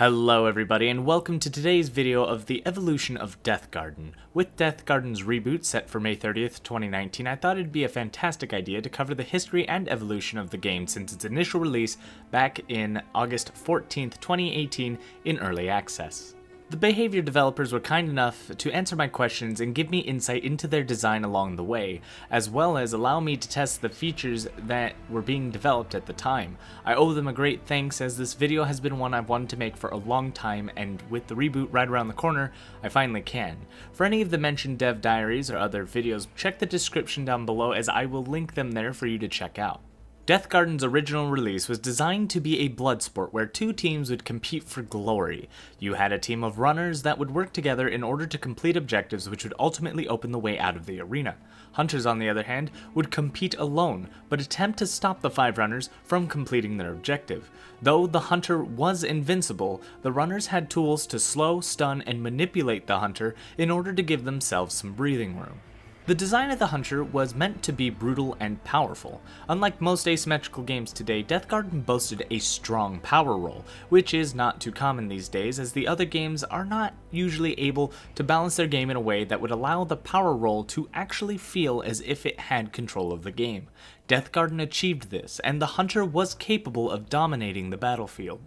Hello everybody and welcome to today's video of the Evolution of Deathgarden. With Deathgarden's reboot set for May 30th, 2019, I thought it'd be a fantastic idea to cover the history and evolution of the game since its initial release back in August 14th, 2018 in early access. The Behavior developers were kind enough to answer my questions and give me insight into their design along the way, as well as allow me to test the features that were being developed at the time. I owe them a great thanks as this video has been one I've wanted to make for a long time, and with the reboot right around the corner, I finally can. For any of the mentioned dev diaries or other videos, check the description down below as I will link them there for you to check out. Deathgarden's original release was designed to be a blood sport where two teams would compete for glory. You had a team of runners that would work together in order to complete objectives which would ultimately open the way out of the arena. Hunters, on the other hand, would compete alone, but attempt to stop the 5 runners from completing their objective. Though the hunter was invincible, the runners had tools to slow, stun, and manipulate the hunter in order to give themselves some breathing room. The design of the hunter was meant to be brutal and powerful. Unlike most asymmetrical games today, Deathgarden boasted a strong power roll, which is not too common these days as the other games are not usually able to balance their game in a way that would allow the power roll to actually feel as if it had control of the game. Deathgarden achieved this, and the hunter was capable of dominating the battlefield.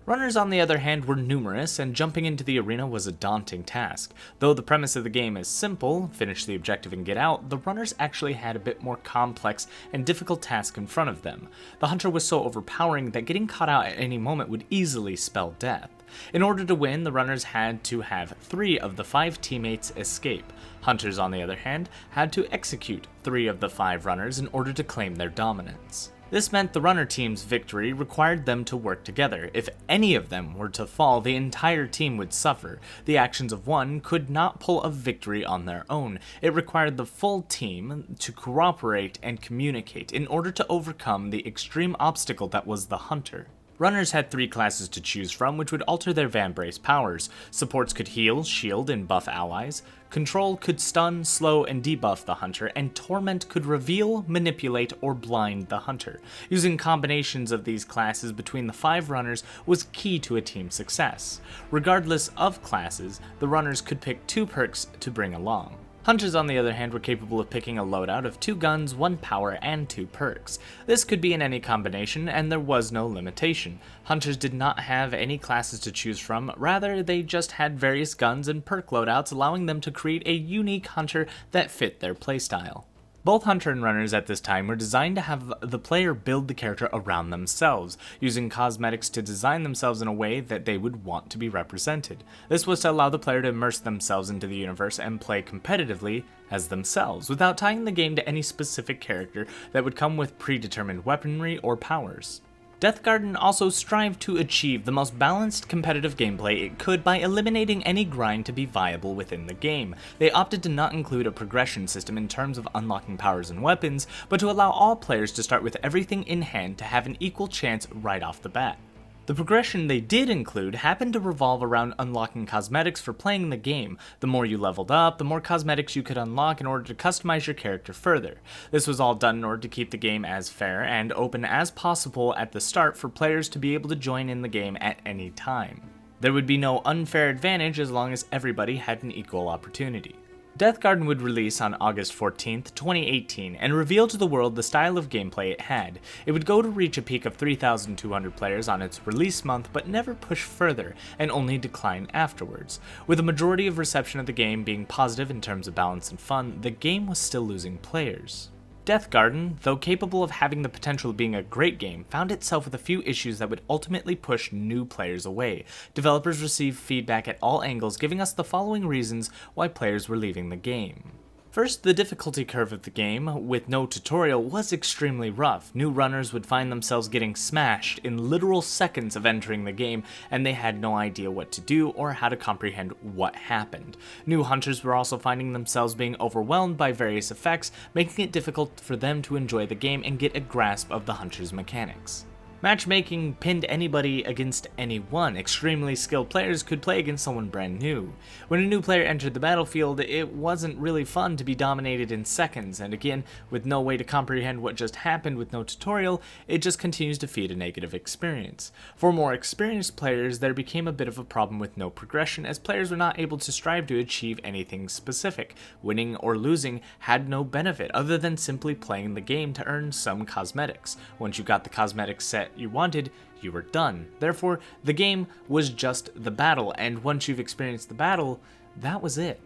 Runners, on the other hand, were numerous, and jumping into the arena was a daunting task. Though the premise of the game is simple, finish the objective and get out, the runners actually had a bit more complex and difficult task in front of them. The hunter was so overpowering that getting caught out at any moment would easily spell death. In order to win, the runners had to have 3 of the 5 teammates escape. Hunters, on the other hand, had to execute 3 of the 5 runners in order to claim their dominance. This meant the runner team's victory required them to work together. If any of them were to fall, the entire team would suffer. The actions of one could not pull a victory on their own. It required the full team to cooperate and communicate in order to overcome the extreme obstacle that was the hunter. Runners had 3 classes to choose from, which would alter their Vambrace powers. Supports could heal, shield, and buff allies. Control could stun, slow, and debuff the hunter, and Torment could reveal, manipulate, or blind the hunter. Using combinations of these classes between the 5 runners was key to a team's success. Regardless of classes, the runners could pick 2 perks to bring along. Hunters, on the other hand, were capable of picking a loadout of 2 guns, 1 power, and 2 perks. This could be in any combination, and there was no limitation. Hunters did not have any classes to choose from, rather they just had various guns and perk loadouts, allowing them to create a unique hunter that fit their playstyle. Both hunter and runners at this time were designed to have the player build the character around themselves, using cosmetics to design themselves in a way that they would want to be represented. This was to allow the player to immerse themselves into the universe and play competitively as themselves, without tying the game to any specific character that would come with predetermined weaponry or powers. Deathgarden also strived to achieve the most balanced competitive gameplay it could by eliminating any grind to be viable within the game. They opted to not include a progression system in terms of unlocking powers and weapons, but to allow all players to start with everything in hand to have an equal chance right off the bat. The progression they did include happened to revolve around unlocking cosmetics for playing the game. The more you leveled up, the more cosmetics you could unlock in order to customize your character further. This was all done in order to keep the game as fair and open as possible at the start for players to be able to join in the game at any time. There would be no unfair advantage as long as everybody had an equal opportunity. Deathgarden would release on August 14th, 2018, and reveal to the world the style of gameplay it had. It would go to reach a peak of 3,200 players on its release month, but never push further, and only decline afterwards. With a majority of reception of the game being positive in terms of balance and fun, the game was still losing players. Deathgarden, though capable of having the potential of being a great game, found itself with a few issues that would ultimately push new players away. Developers received feedback at all angles, giving us the following reasons why players were leaving the game. First, the difficulty curve of the game, with no tutorial, was extremely rough. New runners would find themselves getting smashed in literal seconds of entering the game, and they had no idea what to do or how to comprehend what happened. New hunters were also finding themselves being overwhelmed by various effects, making it difficult for them to enjoy the game and get a grasp of the hunter's mechanics. Matchmaking pinned anybody against anyone. Extremely skilled players could play against someone brand new. When a new player entered the battlefield, it wasn't really fun to be dominated in seconds, and again, with no way to comprehend what just happened with no tutorial, it just continues to feed a negative experience. For more experienced players, there became a bit of a problem with no progression, as players were not able to strive to achieve anything specific. Winning or losing had no benefit other than simply playing the game to earn some cosmetics. Once you got the cosmetic set you wanted, you were done. Therefore, the game was just the battle, and once you've experienced the battle, that was it.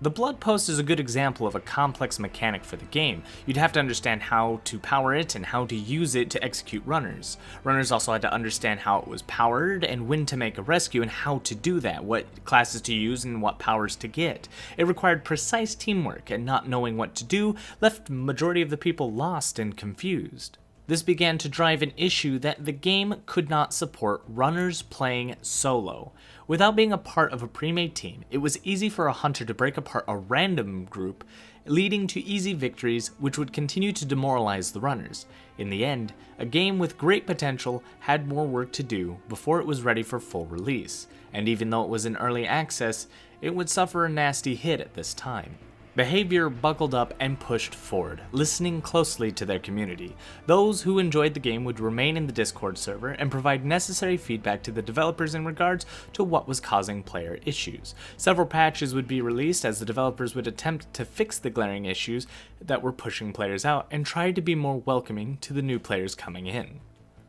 The Blood Post is a good example of a complex mechanic for the game. You'd have to understand how to power it and how to use it to execute runners. Runners also had to understand how it was powered and when to make a rescue and how to do that, what classes to use and what powers to get. It required precise teamwork, and not knowing what to do left the majority of the people lost and confused. This began to drive an issue that the game could not support runners playing solo. Without being a part of a pre-made team, it was easy for a hunter to break apart a random group, leading to easy victories which would continue to demoralize the runners. In the end, a game with great potential had more work to do before it was ready for full release, and even though it was in early access, it would suffer a nasty hit at this time. Behavior buckled up and pushed forward, listening closely to their community. Those who enjoyed the game would remain in the Discord server and provide necessary feedback to the developers in regards to what was causing player issues. Several patches would be released as the developers would attempt to fix the glaring issues that were pushing players out and try to be more welcoming to the new players coming in.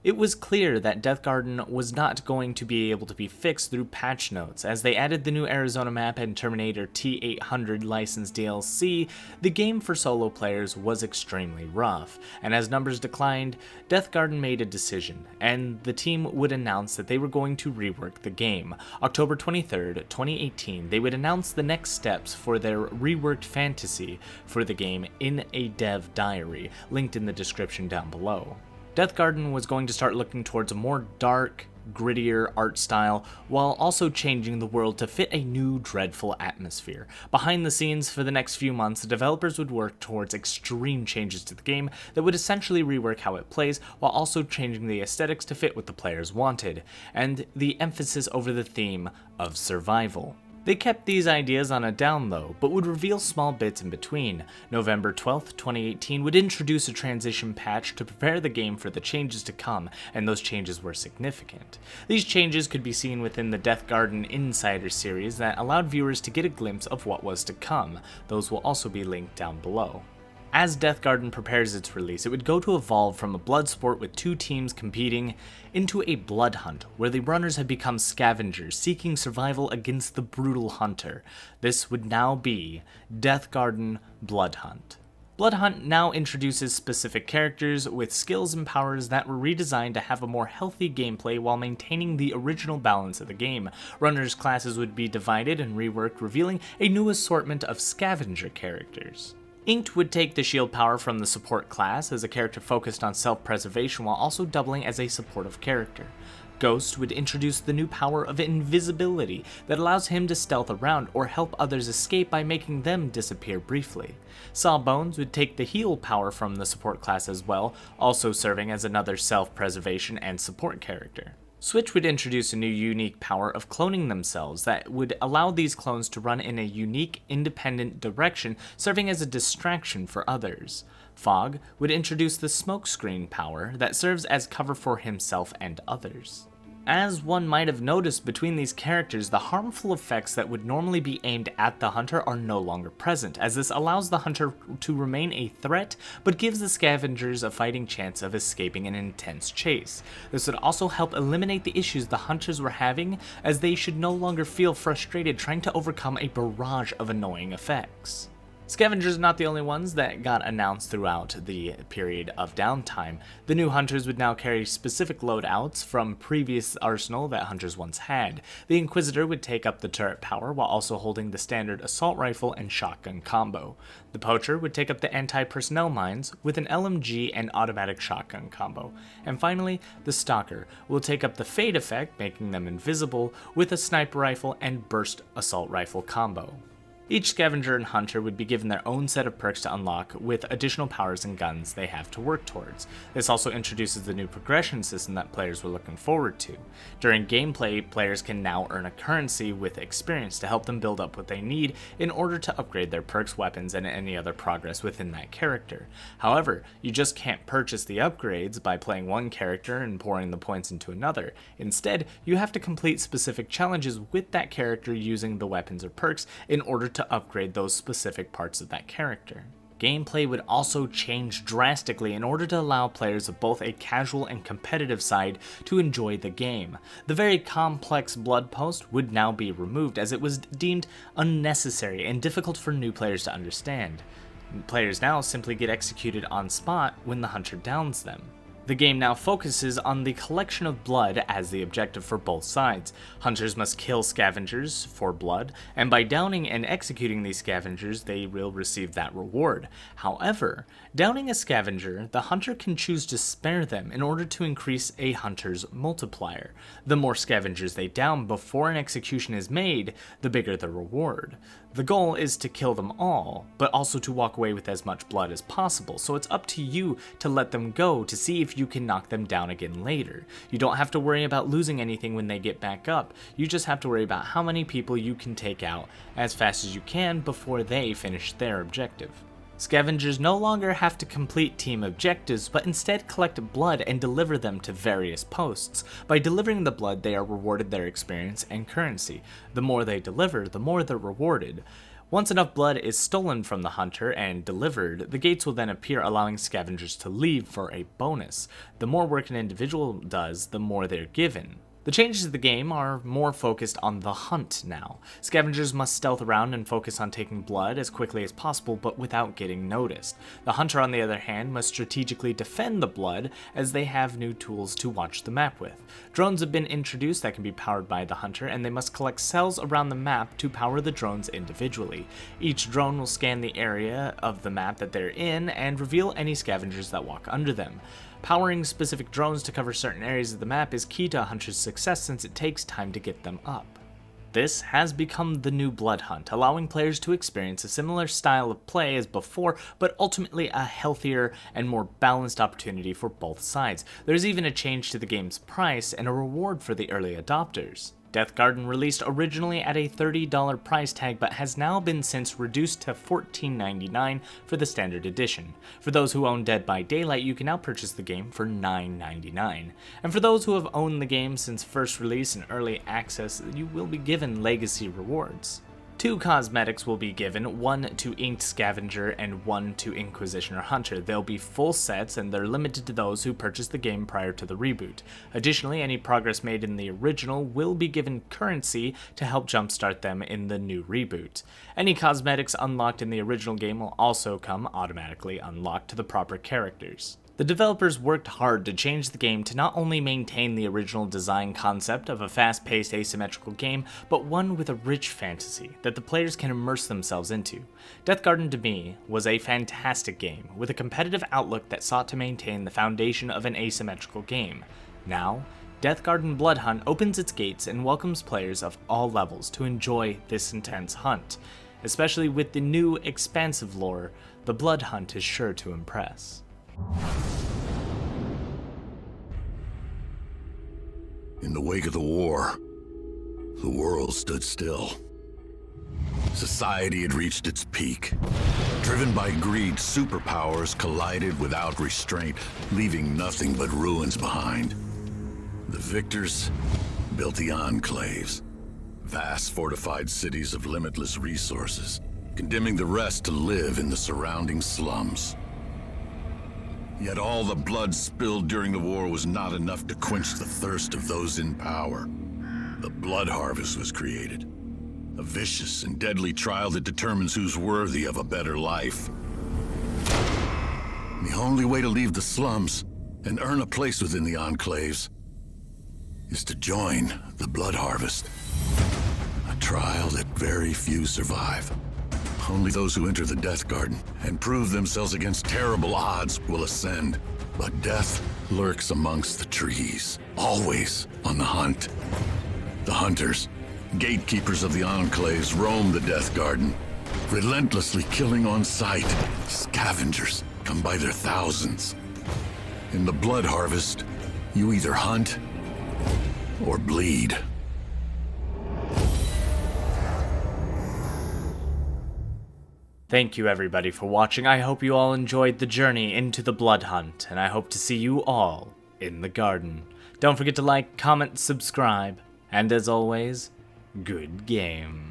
It was clear that Deathgarden was not going to be able to be fixed through patch notes. As they added the new Arizona map and Terminator T800 licensed DLC, the game for solo players was extremely rough, and as numbers declined, Deathgarden made a decision, and the team would announce that they were going to rework the game. October 23rd, 2018, they would announce the next steps for their reworked fantasy for the game in a dev diary, linked in the description down below. Deathgarden was going to start looking towards a more dark, grittier art style, while also changing the world to fit a new, dreadful atmosphere. Behind the scenes, for the next few months, the developers would work towards extreme changes to the game that would essentially rework how it plays, while also changing the aesthetics to fit what the players wanted, and the emphasis over the theme of survival. They kept these ideas on a down low, but would reveal small bits in between. November 12th, 2018 would introduce a transition patch to prepare the game for the changes to come, and those changes were significant. These changes could be seen within the Deathgarden Insider series that allowed viewers to get a glimpse of what was to come. Those will also be linked down below. As Deathgarden prepares its release, it would go to evolve from a blood sport with two teams competing into a blood hunt, where the runners had become scavengers seeking survival against the brutal hunter. This would now be Deathgarden Bloodhunt. Bloodhunt now introduces specific characters with skills and powers that were redesigned to have a more healthy gameplay while maintaining the original balance of the game. Runners' classes would be divided and reworked, revealing a new assortment of scavenger characters. Inked would take the shield power from the support class as a character focused on self-preservation while also doubling as a supportive character. Ghost would introduce the new power of invisibility that allows him to stealth around or help others escape by making them disappear briefly. Sawbones would take the heal power from the support class as well, also serving as another self-preservation and support character. Switch would introduce a new unique power of cloning themselves that would allow these clones to run in a unique, independent direction, serving as a distraction for others. Fog would introduce the smokescreen power that serves as cover for himself and others. As one might have noticed between these characters, the harmful effects that would normally be aimed at the hunter are no longer present, as this allows the hunter to remain a threat, but gives the scavengers a fighting chance of escaping an intense chase. This would also help eliminate the issues the hunters were having, as they should no longer feel frustrated trying to overcome a barrage of annoying effects. Scavengers are not the only ones that got announced throughout the period of downtime. The new hunters would now carry specific loadouts from previous arsenal that hunters once had. The Inquisitor would take up the turret power while also holding the standard assault rifle and shotgun combo. The Poacher would take up the anti-personnel mines with an LMG and automatic shotgun combo. And finally, the Stalker will take up the fade effect, making them invisible, with a sniper rifle and burst assault rifle combo. Each scavenger and hunter would be given their own set of perks to unlock with additional powers and guns they have to work towards. This also introduces the new progression system that players were looking forward to. During gameplay, players can now earn a currency with experience to help them build up what they need in order to upgrade their perks, weapons, and any other progress within that character. However, you just can't purchase the upgrades by playing one character and pouring the points into another. Instead, you have to complete specific challenges with that character using the weapons or perks in order to upgrade those specific parts of that character. Gameplay would also change drastically in order to allow players of both a casual and competitive side to enjoy the game. The very complex blood post would now be removed as it was deemed unnecessary and difficult for new players to understand. Players now simply get executed on spot when the hunter downs them. The game now focuses on the collection of blood as the objective for both sides. Hunters must kill scavengers for blood, and by downing and executing these scavengers, they will receive that reward. However, downing a scavenger, the hunter can choose to spare them in order to increase a hunter's multiplier. The more scavengers they down before an execution is made, the bigger the reward. The goal is to kill them all, but also to walk away with as much blood as possible, so it's up to you to let them go to see if you can knock them down again later. You don't have to worry about losing anything when they get back up, you just have to worry about how many people you can take out as fast as you can before they finish their objective. Scavengers no longer have to complete team objectives, but instead collect blood and deliver them to various posts. By delivering the blood, they are rewarded their experience and currency. The more they deliver, the more they're rewarded. Once enough blood is stolen from the hunter and delivered, the gates will then appear, allowing scavengers to leave for a bonus. The more work an individual does, the more they're given. The changes to the game are more focused on the hunt now. Scavengers must stealth around and focus on taking blood as quickly as possible, but without getting noticed. The hunter, on the other hand, must strategically defend the blood as they have new tools to watch the map with. Drones have been introduced that can be powered by the hunter, and they must collect cells around the map to power the drones individually. Each drone will scan the area of the map that they're in and reveal any scavengers that walk under them. Powering specific drones to cover certain areas of the map is key to a hunter's success since it takes time to get them up. This has become the new blood hunt, allowing players to experience a similar style of play as before, but ultimately a healthier and more balanced opportunity for both sides. There's even a change to the game's price and a reward for the early adopters. Deathgarden released originally at a $30 price tag, but has now been since reduced to $14.99 for the standard edition. For those who own Dead by Daylight, you can now purchase the game for $9.99. And for those who have owned the game since first release and early access, you will be given legacy rewards. 2 cosmetics will be given, one to Inked Scavenger and one to Inquisitioner Hunter. They'll be full sets and they're limited to those who purchased the game prior to the reboot. Additionally, any progress made in the original will be given currency to help jumpstart them in the new reboot. Any cosmetics unlocked in the original game will also come automatically unlocked to the proper characters. The developers worked hard to change the game to not only maintain the original design concept of a fast-paced asymmetrical game, but one with a rich fantasy that the players can immerse themselves into. Deathgarden to me was a fantastic game, with a competitive outlook that sought to maintain the foundation of an asymmetrical game. Now, Deathgarden Bloodhunt opens its gates and welcomes players of all levels to enjoy this intense hunt. Especially with the new expansive lore, the Bloodhunt is sure to impress. In the wake of the war, the world stood still. Society had reached its peak. Driven by greed, superpowers collided without restraint, leaving nothing but ruins behind. The victors built the enclaves, vast fortified cities of limitless resources, condemning the rest to live in the surrounding slums. Yet all the blood spilled during the war was not enough to quench the thirst of those in power. The Blood Harvest was created, a vicious and deadly trial that determines who's worthy of a better life. The only way to leave the slums and earn a place within the enclaves is to join the Blood Harvest, a trial that very few survive. Only those who enter the Deathgarden and prove themselves against terrible odds will ascend. But death lurks amongst the trees, always on the hunt. The hunters, gatekeepers of the enclaves, roam the Deathgarden, relentlessly killing on sight. Scavengers come by their thousands. In the blood harvest, you either hunt or bleed. Thank you everybody for watching. I hope you all enjoyed the journey into the blood hunt, and I hope to see you all in the garden. Don't forget to like, comment, subscribe, and as always, good game.